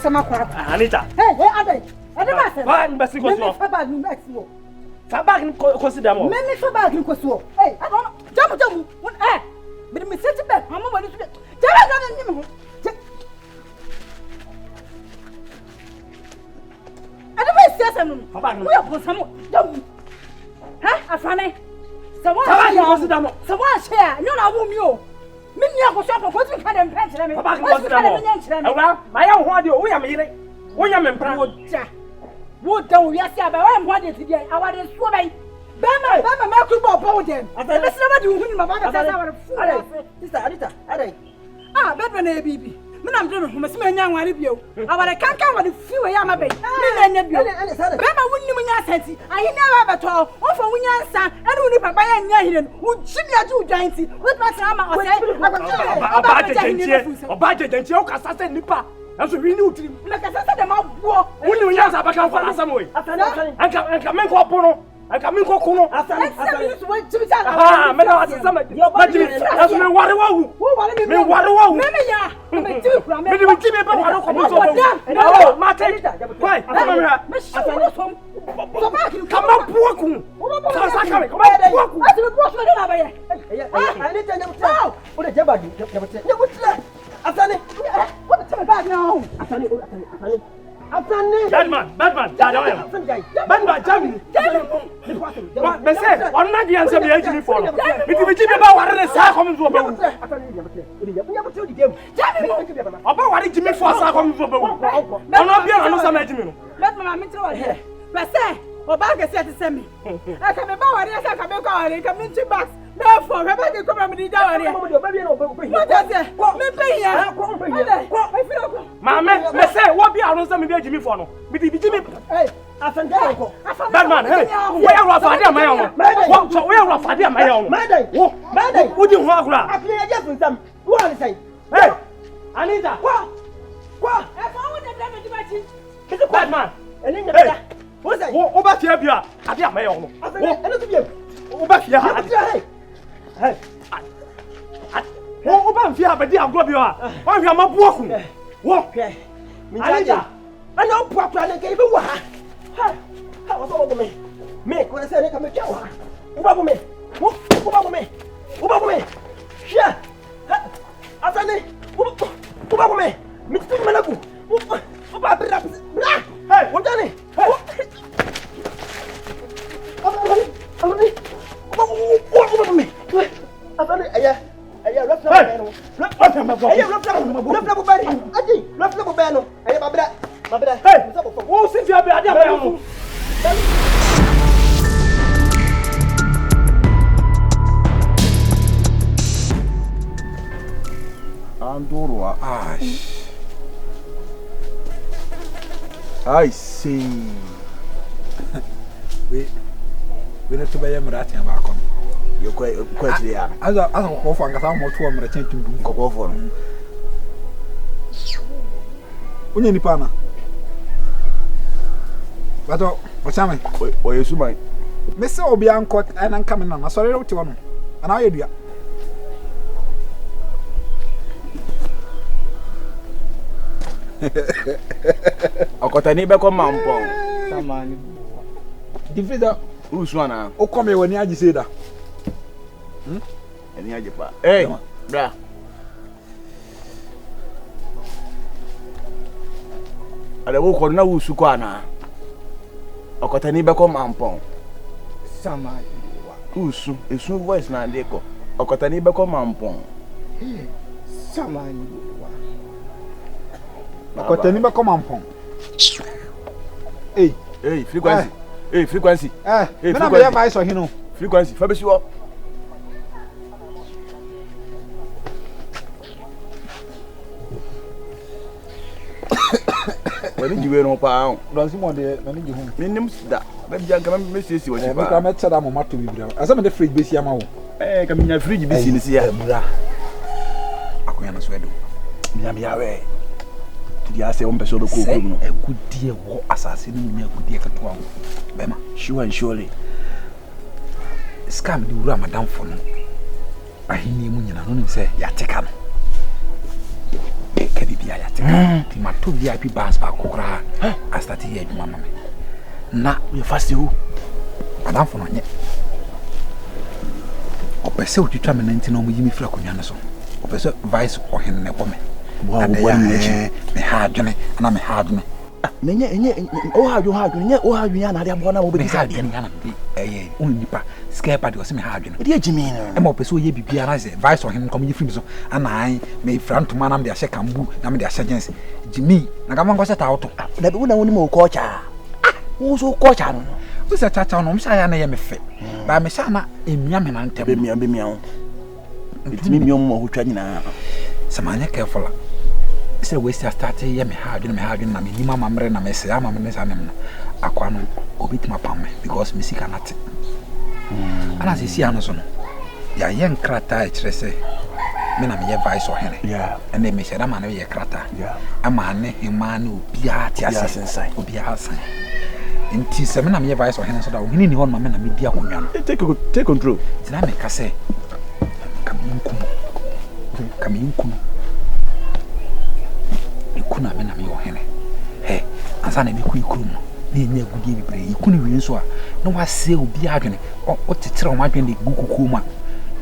sama kwa. Anita. Hey, adai. Adai ba. Ba mbesi ko so. Fa bag ni mbesi wo. Fa bag ni ko si damo. Me fa bag ni ko so. Hey, jamu. But me set back. Mama wani su. Jamu ga ni mo. Adai ba siasa no. Fa bag ni. Wo ya ko samu. Jamu. Ha? Afane. Someone share. You know who you. Mini ako shop ko tin ka dem pent me. Papa ko sidamo. Awra, ma ya ho ade o ya me yire. Wo ya me mpra. Wo da wo ya sia ba wa mo ade ti dia. Awade so bai. Bema ma ku bo bo dem. Ebe se na di hu ni mama ka sa wa fu. Sister Anita, adai. Ah, bebe na bibi. Me na mdre me se me nya nware bio. Awade kankan wa de fiwe ya ma bai. Me na nya bio. Bema wunni mu nya santi. Ayi na ba beto. O fo wunya nsa. Ene wuni papa ya nya hire. Ujimi aju ujanti. We pa se ama ose. Oba jejentie o kasa se nipa. Enso wi ni utiri. Me kasa se de ma buo. Wunni wunya nsa ba kan fa asam we. Anka men ko pono. Anka men ko kuno. Asane. Ah, me na wasisa ma. Enso me ware wa wu. Me ware wa wu. Me ya. Me ti kura me. Me di ti me ba ware ko mo so. Oh, ma te. Why? Me shi so. Come on, Puaku. Come on, Puaku. Ati me brush me na ba ye. Anita nyabuta. O de jaba du, nyabuta. Asane. What the bag now? Asane. Batman, Batman, Jamie. But say, on not the answer the engine for. If you give about what the sack comes to about. About what Jimmy for sack comes to about. I'm not being on some engine. Let my mamma here. But say, Obaga said to send me. I come about what I come and come into back. Therefore, Rebecca come and down here. What is it? What me pay here? Mamma, say, what be our some Jimmy for no? But if Jimmy, hey, Batman, hey, where are Fadia, my own? Where are Fadia, my own? Madai, would you walk around? I clear just with them. What are they? Hey, Anita, what? I found the damage to my teeth. It's a Batman. Hey, what's that? Oh, back here, I got my own. Oh, back here. Hey, oh, back here, but dear, go beyond. Oh, you are my walking. Walk, Anita. I know proper and gave a wah. How was over me? Make what I said, I come to show. Over me. Over me. Over me. Yeah. Asane. Over me. Mr. Manabu. Hey, what done it? Over me. Hey, oh, since you have been there, Andorra, I see. We need to buy a Marathi back on. You're quite there. As a offer, I got more to a Marathi to go for. Only Nipana. But what's happening? Or you might. Mr. Obian caught and I'm coming on. I saw it to one. And I do. I got a neighbor come on. Someone. Defeater. Who's one? Oh, come here when you say that. Hey, bra. I don't know who's Sukwana. I got a neighbor come on. Someone. Who's it's no voice now, Deco. I got a neighbor come on. Someone. I got a neighbor come on. Hey, frequency. Hey, frequency. Hey, frequency. Frequency. Fabrice, you up. When you were no pound, don't see more there. When you home, names that. Maybe I can miss you. What you met said I'm a to be there. As I'm the fridge base Yamao. Eh, come in a fridge business here, Mura. I can't swear. Miami away. The answer on Pessoa cook. A good dear war assassin me a good dear Catuan. Bema, sure and surely. Scam the Ramadan for no. I hear me and I don't say, Yatekan. Kabibia yate. Ti mato VIP bars ba kokora. I start here adwuma mama. Na we fast you. Adam for no nye. Opese otwitwa me nanti na omo yimi fira konwa ne so. Opese vice ohen ne bome. Wow, me ha adwene na me ha adwene. Nenye o ha adwene nye o ha adwene na de abo na mo be sa adwene na me nipa scare party o se me ha adwene. E de agimi no. E mo opese oye bibia na se vice ohen kom yi film so ana an me fira ntoma na me de ahye kambu na me de ahye gens. Jimi na ka mango se ta auto. Na be wona woni mo culture. Wo so culture no. Wo se chacha no msha ya na ye me fe. Ba me sha na emia me na ntem. Be mia ho. Etimi mi mo hotwa nyina. Samanya careful. Say we start here me ha adwene na me nima mamre na me se ama me sa nem no. Akwa no obitima pam me because me sika nate. Ana se si ano so no. Ya ye nkrata e kire se me na me ye vice ohene. Yeah. And me sheda ma na ye krata. Yeah. Ama ne hema na obia ti ase. Obia asan. Nti se me na me ye vice ohene so da ohene ni hon ma me na me di akonwa no. Take control. Ti na me ka se kamiyunkuno ikuna me na me ohene he ansa na me ku ikuru no na enya gudie bibre ikunu wi nso a na wase obi adwene o tetere o madwene de gukuku ma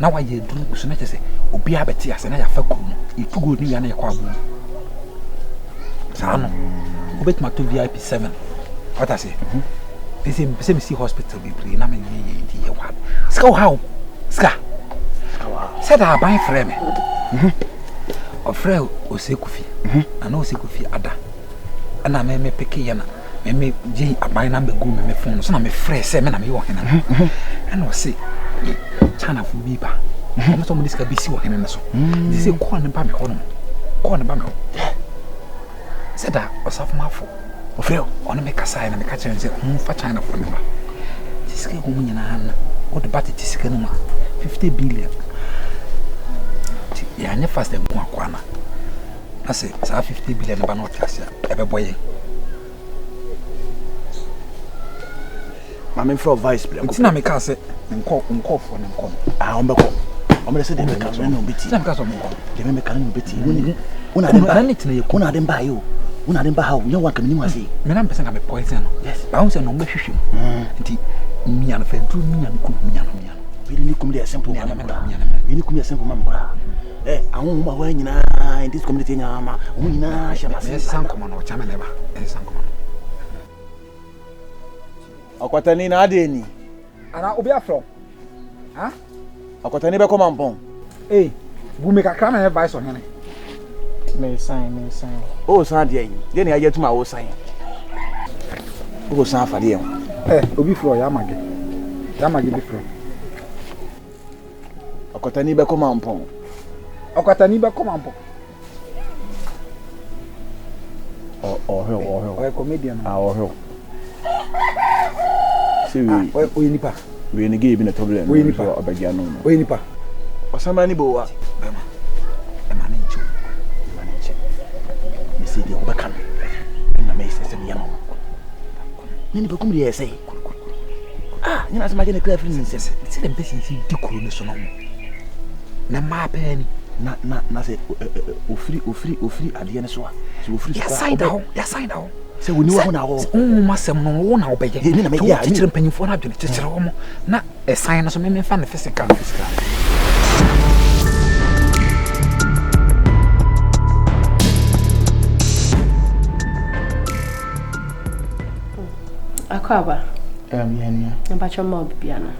na wa ye duru so na kyese obi abeti ase na ya fa kuru no itugo ni ya na yakwa abu sano obetma to VIP 7 what I say pese me see hospital bibre na me ye di ye wa ska how ska said I buy frame ofre osekufi ana osekufi ada ana me peke yana me je aban na mbegu me phone so na me frɛ sɛ me na me wo hena ana o se chana fu bi ba o so mo diska bi si wo hena so di se ko ne ba me ho no ko ne ba me ho said I osaf mafo ofre ona me kasa na me ka kyerɛ sɛ fa china for me ba diska ko mo nyina na o de batete diska no ma 50 billion ya nye fast dem kwa kwana na se sa 50 billion ba no tiasia ebe boye ma me for vice play nti na me ka se nko for nko ah ombeko omre se de me ka so no beti na me ka so nko de me ka no beti woni una de ba una de ba yo una de ba ha nya wa ka me ni ma se me na mpesa ka me poison no yes ba won se no mehwehwem nti miya no fa dru miya no ku miya no we ni kum de simple man we ni kum de simple man bra ahun ma wa nyina in this community nya ma ohun nyina sha ba se san komo no chama neba san komo akwatani na ade ni ana obi afro ha akwatani be ko mampon bu me kakra na vice on hene me sign o san de yi na ya tuma o san o san fa de obi fro ya mage bi fro akwatani be ko mampon Okatani ba come ampo. Oh, comedian. See we we nipa. We ni give na problem. We nipa obagia no. We nipa. Osama ni bo wa. Ema ni nchu. Me see the obaka. Na me say me yama. Ni ba kum de say. Ni na sama je na clear free say. See them person see dikuru ne so no. Na ma pa ni. Na say ofri ade ne so a so ofri so ya side out say woni wo na wo masem no wo na obeye ni na me ya ni kire mpanyimfo na adwene kire wo mo na sign no so me fa na physical Akwaba yania na bacho mo bibia no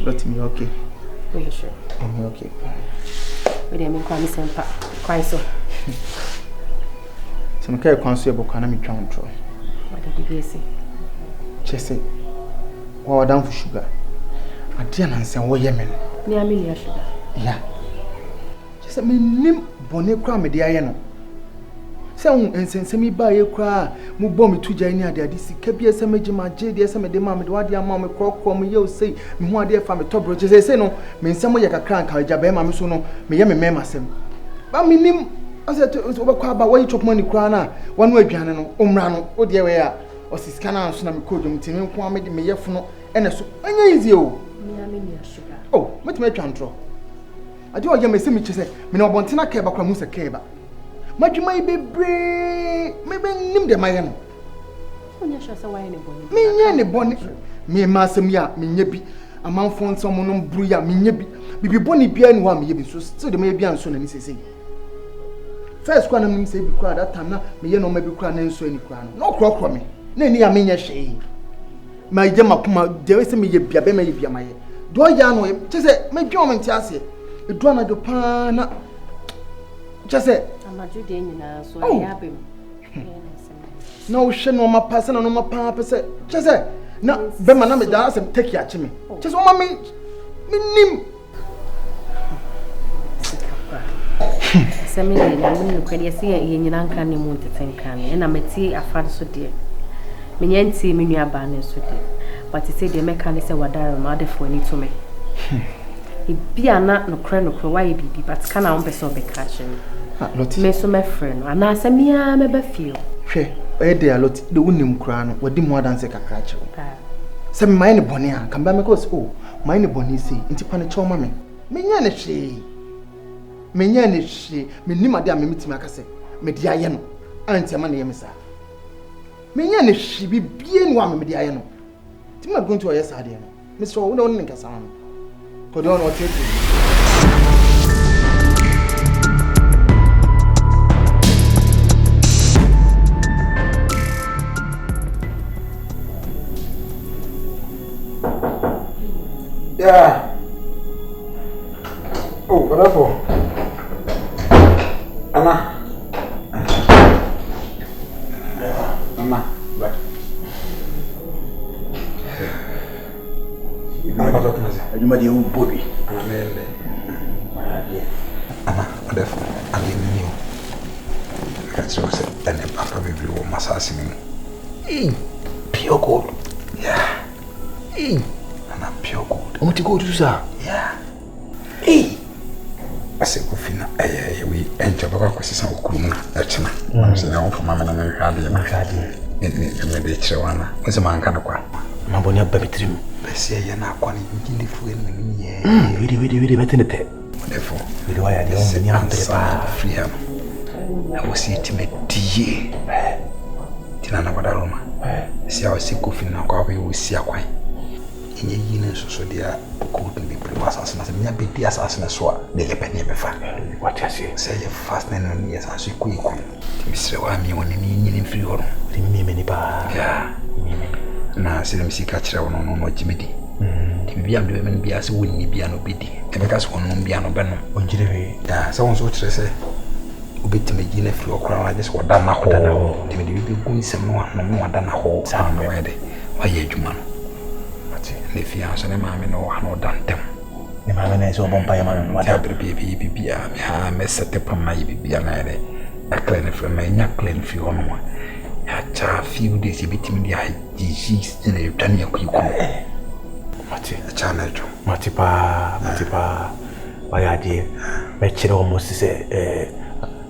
let me okay we sure I'm okay we dey me kwa mi sempa kwan so some kai kwan so e bokwa na me twa ntro what did you say chese wa down for sugar ade na nsen wo ye me ni amili ya sugar ya chese me nim bone kwa me de aye no se hu ensensemi ba ye kwa mu bom me tuja ni ade ade sika bi ese magima je de ese me de ma me de wade ama me krokro me ye sei me hu ade fa me tobro chese se no me nsem ye kakra nka ja be ma me so no me ye me mema sem ba me nim ase to obekwa ba wo chop money kra na wonu adwane no omra no o de we a osiska na so na me kodum timi nko me de me ye funo ene so anya easy o ni amili ya sugar oh metime atwa ntro ade o ye me se me chese me no bontena ka ba kwa mu se ka ba Majuma bebre. Maybe nim de mayano. Onya sure say why ne boni. Me nya ne boni. Me masem ya me nya bi. Amanfo nsom no bru ya me nya bi. Bibi boni bia ni wa me ye bi so still de me bia nso na ni sese. First kwa na me say bi kwa that time na me ye no ma bi kwa na nso ani kwa no. No krokro me. Na ni ya me nya hwe. Ma je makoma de se me ye bia be me ye bia ma ye. Do ya no che se me dwo me ntiase. Edu na do pa na che se amaju de nyina so ya bem. Na o hwe no ma pa se na no ma pa pese che se na be ma na me da asem take ya che me che se o ma me nim semi na mun ko de se ye nyina nka ne mu teten kan e na meti afade so de me nyanti me nua ba ne so de but say de me kan se wadare ma de fo ni to me e bia na no kre why bibi but kana on person be catch me me so me friend ana semia me ba feel hwe e de a lot de unim kra no wadi mu adanse kakra che se me mai ne bone a kan ba me ko so mai ne bone sei nti pa ne che o ma me nya ne hwe me nya ne hwe me nim ade a me mitima aka se me di aye no anti ama ne ye me sa me nya ne hwe bibie ni wa me di aye no ti ma gonto o ye sa ade no me so wo ne nkasa no ko do no tete Yeah. Oh, whatever. Anna. Anna. Right. You made your own body. Anna, whatever. I knew. That's what I said. And then Papa baby will massage me. Pure gold. Yeah. Anna, pure gold. I want to go to sir. Yeah. I said, Kofina, we enter Baba Kuruma, that's not. I'm saying, I'm from Mamma and Hardy. In the Chawana. What's a man kind of one? Mambonia baby trim. They say you're not one in the food. Really better than that. Therefore, we do I the only freedom. I was eating a tea. Tinana Wadaroma. See, I was sick of in our way with Siaquai. In your years, so they are couldn't be pre-assassin as a mere big assassin as well. They get penny before. What I say? Say your fast 9 years as you quick. Mr. Wami on the in free or many bar. Yeah. Now, see them see catch on Jimmy. To be able to be as winning piano biddy. And because one on piano banner on Jimmy. Yeah, someone's what I say. Bit to me, Gina, if you cry, I just what done a hole. To me, be going some more than a whole time already. Why, you man? If you answer them, I know I'm not done them. The man is all by a man. What happened to be I may set up on my baby. A clean from my neck, clean for you on one. At a few days, you beat me the disease in a Tanya quick. Mati, a channel. Matipa, why I did. Match it almost say,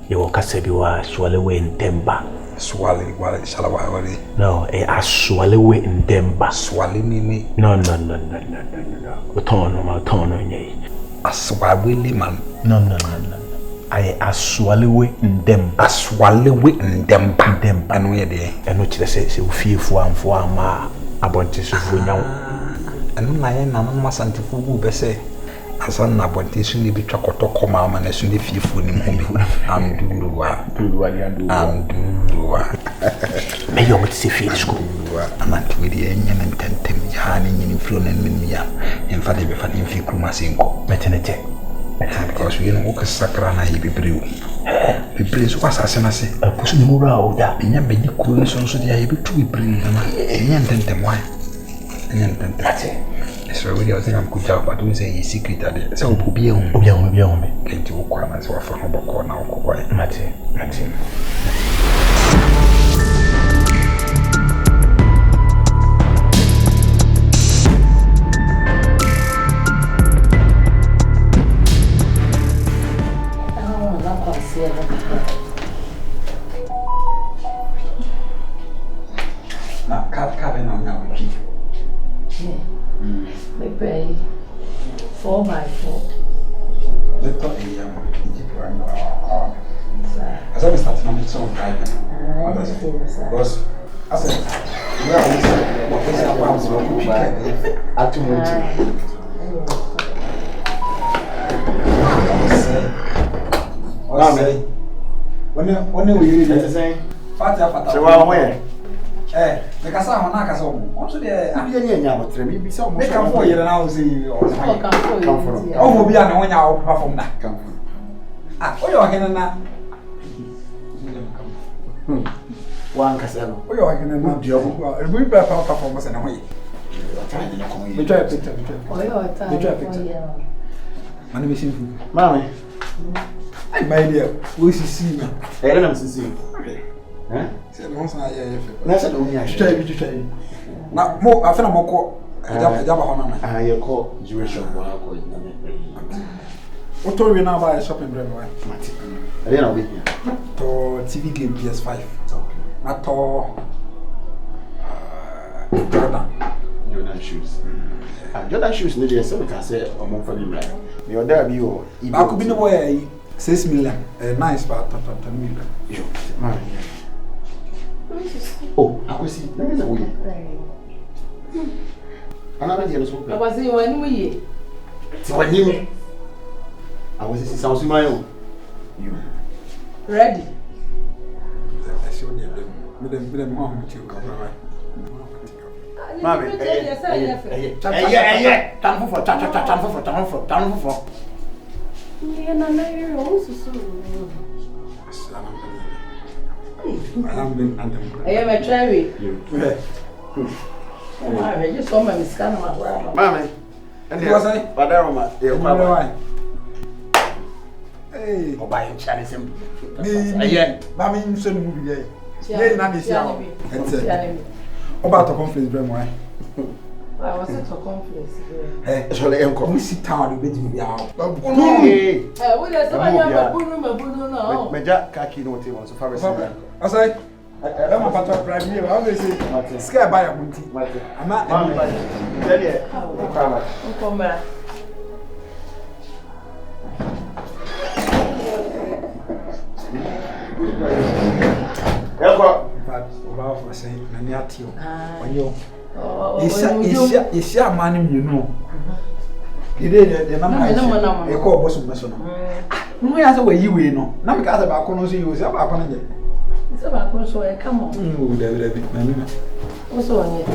you will cast a swallow away in Temba. Swallow what shall I worry? No, a swallow away in Temba. Swallow me. No. Turn on ye. A swallow man. No. I swallow away in them. A swallow in them. And where they and which they say, fear for ma. About this of now. And I am not antifu be say. As an abontation be chocolate come and as soon as you food him I'm may you see field school. I'm at with the engine and tentem yarning in flown and minia. In fact, if I didn't feel Kumasinko, maternity. Because we don't walk a sacrana, he be brew. The place was as I say, a pushing the morale that in your baby cool so they be too brilliant. And tentem why? And tentem. So we think I'm good job, but we say he's secret at it. So we'll be on me. Can't you walk on as well for Hoboko now? Mate. Now, cut in on now. We pay 4x4. Let's talk a young As I start to so driving. Because I said, what is our house? At 2 months. When we read the same, Fata. So, where? The Casa, Nakaso. Also, there, I'm getting a be some make a 4 year and I'll see you. Come from. Oh, we are when I'll perform that. Come from. Ah, what you are getting now? One Casano. We are getting a good job. We prepare performance and away. We try a picture. We try a picture. My name is Mammy. My dear, we see me. I don't see you. Eh? Once I hear you. Let's try to try. Now, more, I feel more. I call Jewish shop. What told you now by a shopping bread? I didn't know to TV game PS5. Not all Jordan shoes. Jordan shoes, no, yes, we can say, or more for him. You're there, you. I could be the way 6 million. Nice part of 10 million. Oh, I could see. Let me know. Another year, I was in one way. So I knew I was in South Mayo. You ready? I show them home to come right. Mommy, yeah. Time for. Yeah, no, you're also so. I am a cherry. I just saw my scan. Mammy, and he was a Badaroma. Hey, or by Chinese. Yeah, Mammy, so movie. Yeah, not this year. About a conference, Bremway. I was at a conference. Eh, so let him come. We sit down, the baby out. Hey, what is the Major Kaki no table, so far as I say, I'm about to drive me. I always say, scared by a monkey. I'm not come back. About for saying, Naniatio. When you see a man, you know. He did the number I call Bosom National. No, as a way you know. Now, because about Conos, you was about it. It's about Conos, come on. Oh, David, also on you.